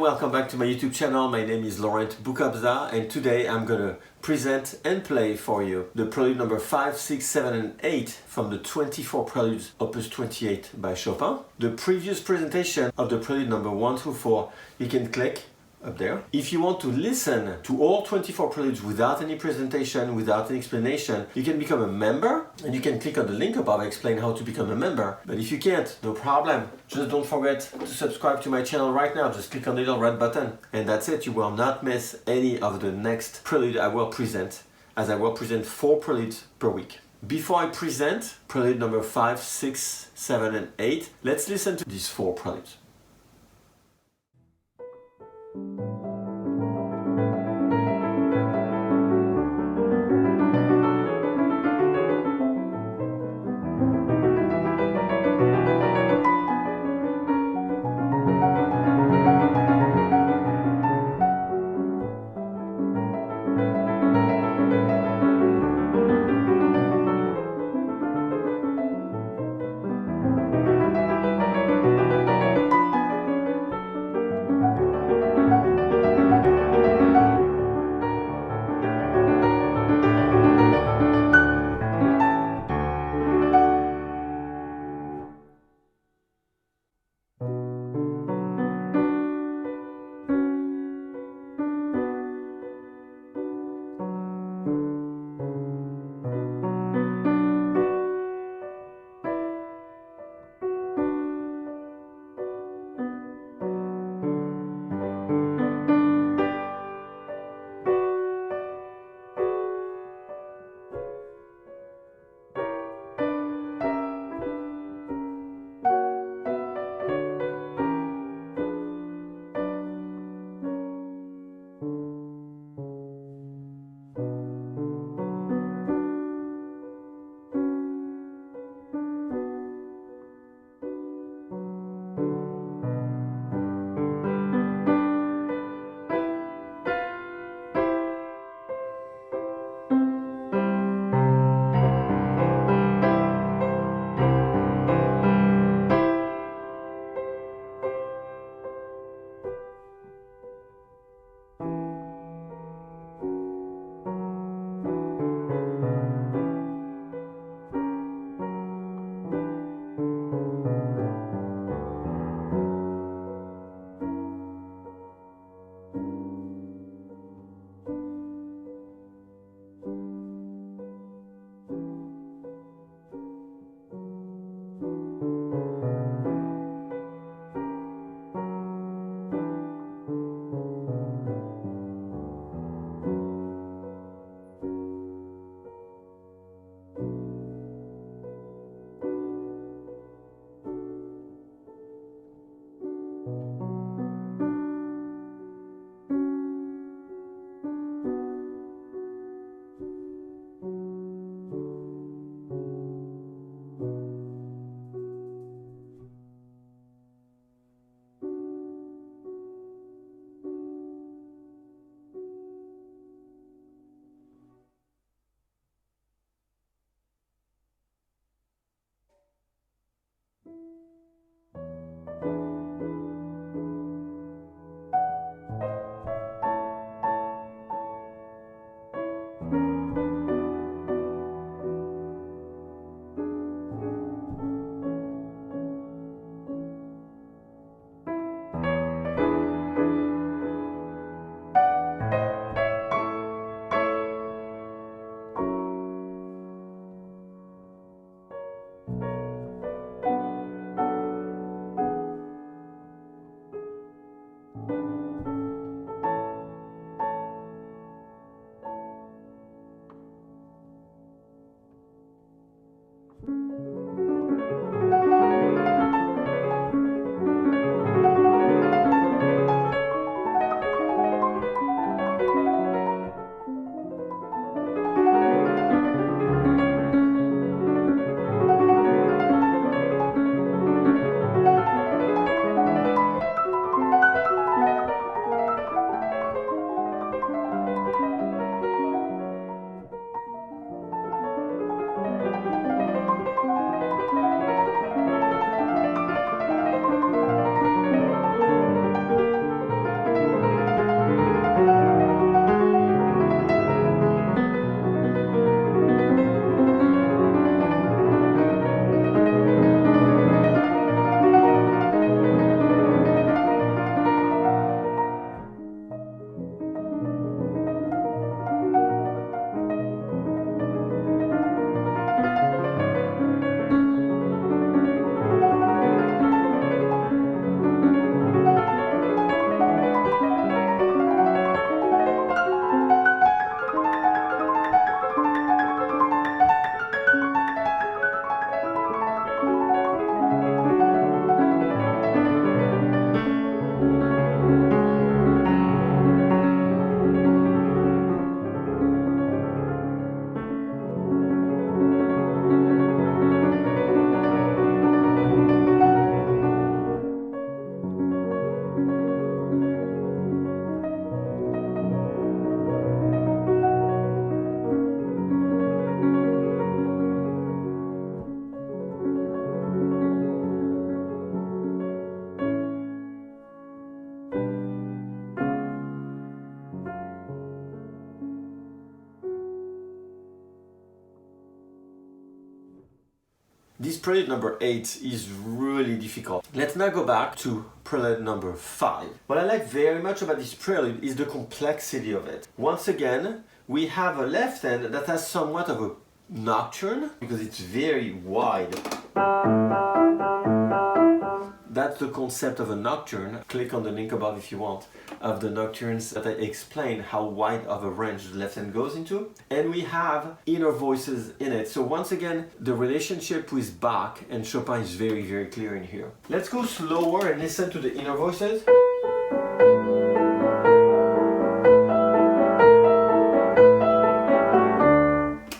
Welcome back to my YouTube channel. My name is Laurent Boukobza, and today I'm gonna present and play for you the Prelude number 5, 6, 7 and 8 from the 24 Preludes opus 28 by Chopin. The previous presentation of the Prelude number 1 through 4 you can click up there. If you want to listen to all 24 Preludes without any presentation, without any explanation, you can become a member and you can click on the link above. I explain how to become a member. But if you can't, no problem. Just don't forget to subscribe to my channel right now. Just click on the little red button and that's it. You will not miss any of the next Prelude I will present, as I will present 4 Preludes per week. Before I present Prelude number 5, 6, 7 and 8, let's listen to these 4 Preludes. Prelude number 8 is really difficult. Let's now go back to Prelude number 5. What I like very much about this Prelude is the complexity of it. Once again, we have a left hand that has somewhat of a nocturne because it's very wide. That's the concept of a nocturne. Click on the link above if you want, of the nocturnes that I explain how wide of a range the left hand goes into. And we have inner voices in it. So once again, the relationship with Bach and Chopin is very, very clear in here. Let's go slower and listen to the inner voices.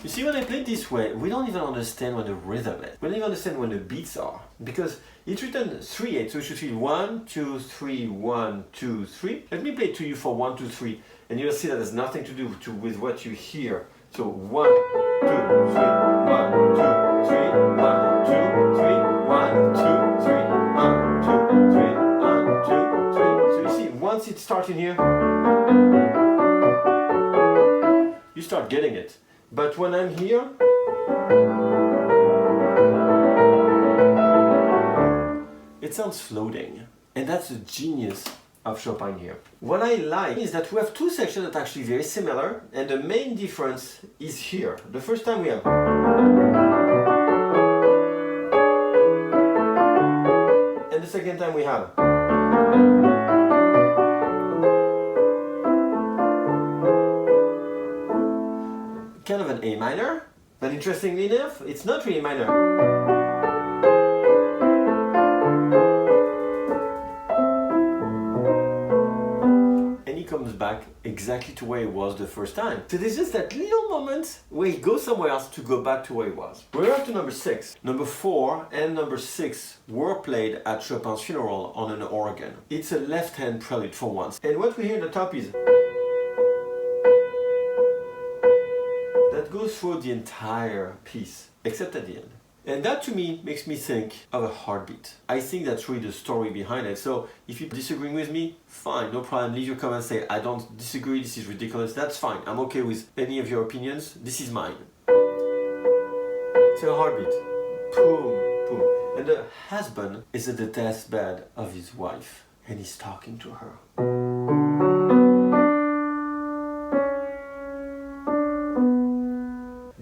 See, when I play it this way, we don't even understand what the rhythm is. We don't even understand when the beats are. Because it's written 3/8, so it should feel 1, 2, 3, 1, 2, 3. Let me play it to you for 1, 2, 3, and you'll see that has nothing to do with what you hear. So 1, 2, 3, 1, 2, 3, 1, 2, 3, 1, 2, 3, 1, 2, 3, 1, 2, 3. So you see, once it starts in here, you start getting it. But when I'm here, it sounds floating. And that's the genius of Chopin here. What I like is that we have two sections that are actually very similar, and the main difference is here. The first time we have, and the second time we have. Kind of an A minor, but interestingly enough, it's not really minor. And he comes back exactly to where he was the first time. So there's just that little moment where he goes somewhere else to go back to where he was. We're up to number 6. Number 4 and number 6 were played at Chopin's funeral on an organ. It's a left-hand prelude for once. And what we hear at the top is goes through the entire piece, except at the end. And that to me makes me think of a heartbeat. I think that's really the story behind it. So if you're disagreeing with me, fine, no problem. Leave your comments, say, I don't disagree, this is ridiculous. That's fine. I'm okay with any of your opinions. This is mine. It's a heartbeat. Boom, boom. And the husband is at the deathbed of his wife, and he's talking to her.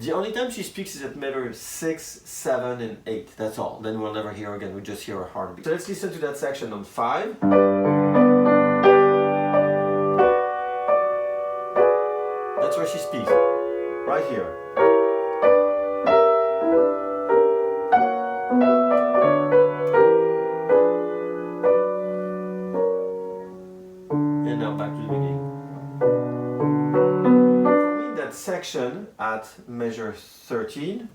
The only time she speaks is at measure 6, 7, and 8. That's all. Then we'll never hear her again. We just hear her heartbeat. So let's listen to that section on 5. That's where she speaks. Right here. And now back to the beginning. Section at measure 13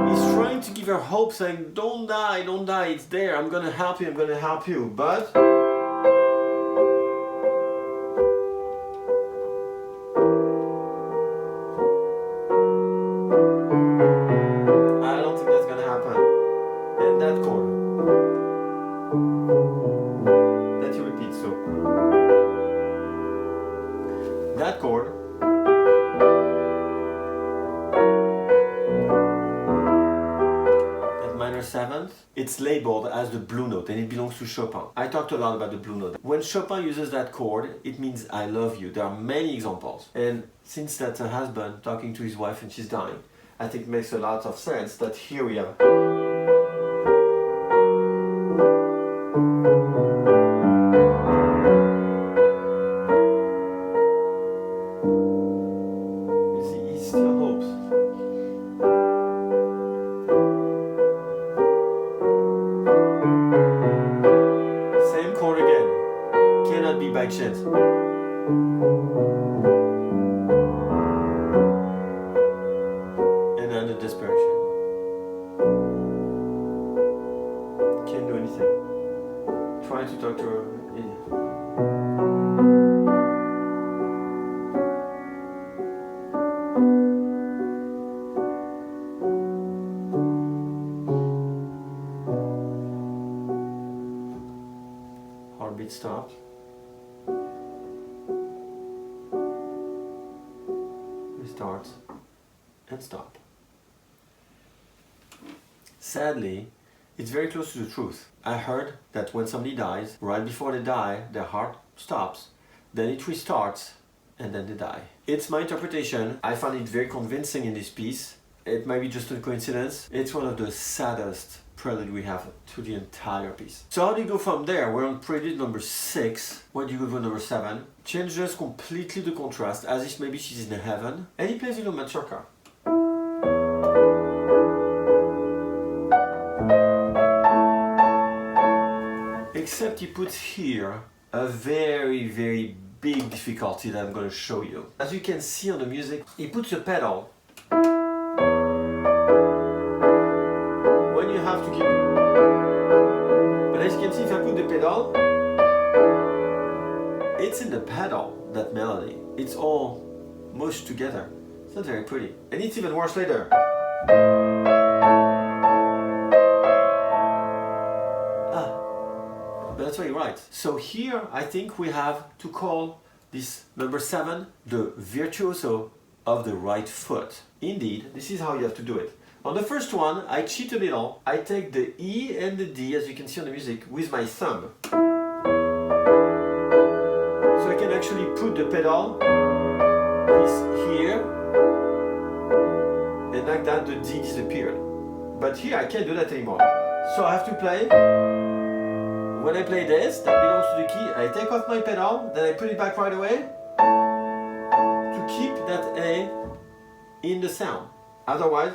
he's trying to give her hope, saying don't die, don't die, it's there, I'm gonna help you, I'm gonna help you, but I don't think that's gonna happen. And that chord that you repeat, so that chord at minor 7th, it's labeled as the blue note and it belongs to Chopin. I talked a lot about the blue note. When Chopin uses that chord, it means I love you. There are many examples. And since that's a husband talking to his wife and she's dying, I think it makes a lot of sense that here we have by chance. And then the desperation. Can't do anything. Trying to talk to her. Heartbeat stopped. start and stop. Sadly, it's very close to the truth. I heard that when somebody dies, right before they die, their heart stops, then it restarts, and then they die. It's my interpretation. I find it very convincing in this piece. It might be just a coincidence. It's one of the saddest prelude we have to the entire piece. So how do you go from there? We're on prelude number 6. When do you go to number 7? Changes completely the contrast, as if maybe she's in heaven. And he plays a little mazurka. Except he puts here a very, very big difficulty that I'm going to show you. As you can see on the music, he puts a pedal when you have to keep. But as you can see, if I put the pedal, it's in the pedal, that melody. It's all mushed together. It's not very pretty. And it's even worse later. That's what he writes. So here I think we have to call this number 7 the virtuoso of the right foot. Indeed, this is how you have to do it. On the first one, I cheat a little. I take the E and the D, as you can see on the music, with my thumb. So I can actually put the pedal here, and like that the D disappeared. But here I can't do that anymore. So I have to play. When I play this, that belongs to the key, I take off my pedal, then I put it back right away to keep that A in the sound. Otherwise,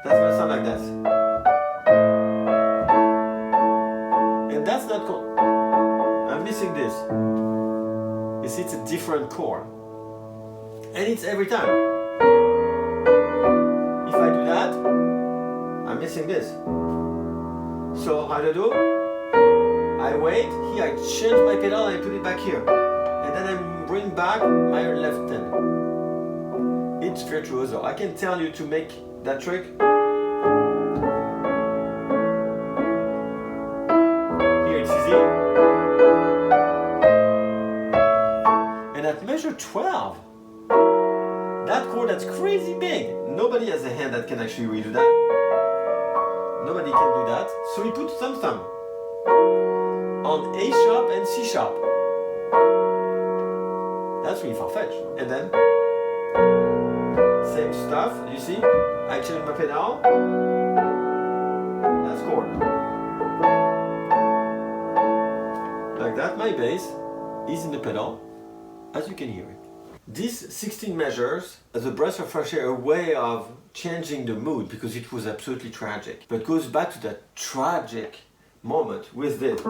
that's going to sound like this. And that's not I'm missing this. You see, it's a different chord. And it's every time. If I do that, I'm missing this. So how do I do? I wait, here I change my pedal and I put it back here. And then I bring back my left hand. It's virtuoso. I can tell you to make that trick. Here it's easy. And at measure 12, that chord that's crazy big, nobody has a hand that can actually redo that. Nobody can do that. So he puts thumb on A sharp and C sharp. That's really far-fetched. And then same stuff, you see? I change my pedal. That's chord. Like that, my bass is in the pedal, as you can hear it. These 16 measures, as a breath of fresh air, a way of changing the mood, because it was absolutely tragic. But it goes back to that tragic moment with this.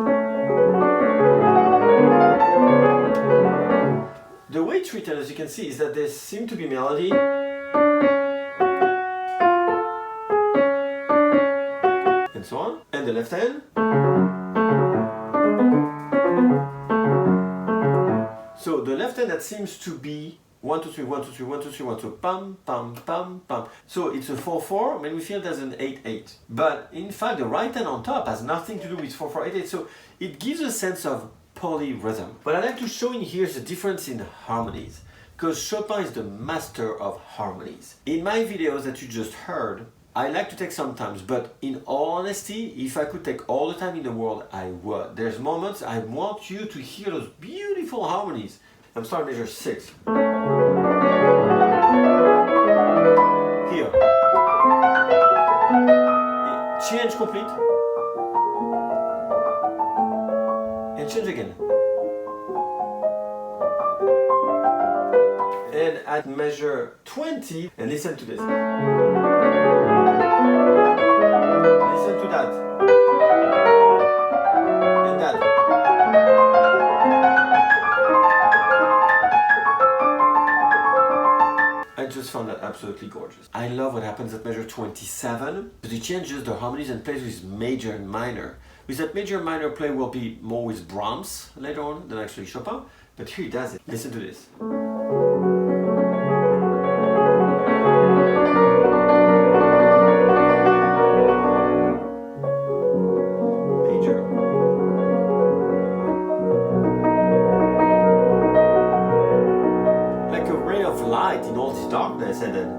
The way it's written, as you can see, is that there seems to be melody and so on, and the left hand. So the left hand that seems to be 1 2 3 1 2 3 1 2 3 1 2 pam pam pam pam. So it's a 4/4. I mean, we feel there's an 8/8. But in fact, the right hand on top has nothing to do with 4/4 8/8. So it gives a sense of polyrhythm. What I'd like to show in here is the difference in harmonies, because Chopin is the master of harmonies. In my videos that you just heard, I like to take some times, but in all honesty, if I could take all the time in the world, I would. There's moments I want you to hear those beautiful harmonies. I'm starting measure 6. Here. Change complete. And change again. And at measure 20, and listen to this. Listen to that. And that. I just found that absolutely gorgeous. I love what happens at measure 27, because he changes the harmonies and plays with major and minor. With that major and minor play will be more with Brahms later on than actually Chopin, but here he does it. Listen to this. said then.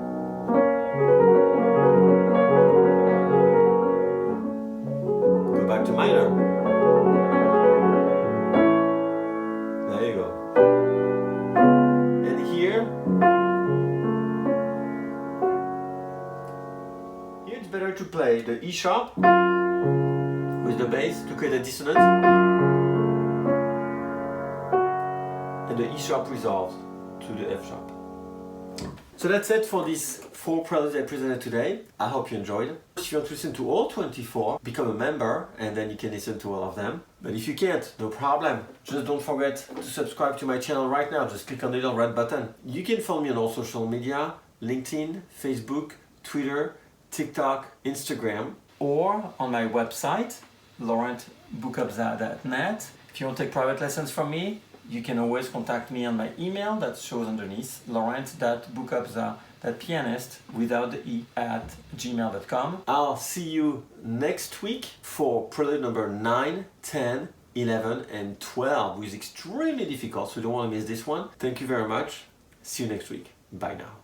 Go back to minor. There you go. And here it's better to play the E sharp with the bass to create a dissonance, and the E sharp resolved to the F sharp. So that's it for these 4 preludes I presented today. I hope you enjoyed. If you want to listen to all 24, become a member and then you can listen to all of them. But if you can't, no problem. Just don't forget to subscribe to my channel right now. Just click on the little red button. You can follow me on all social media, LinkedIn, Facebook, Twitter, TikTok, Instagram, or on my website, laurentboukobza.net. If you want to take private lessons from me, you can always contact me on my email that shows underneath, laurent.boukobza.pianist without the E at gmail.com. I'll see you next week for prelude number 9, 10, 11, and 12, which is extremely difficult, so you don't want to miss this one. Thank you very much. See you next week. Bye now.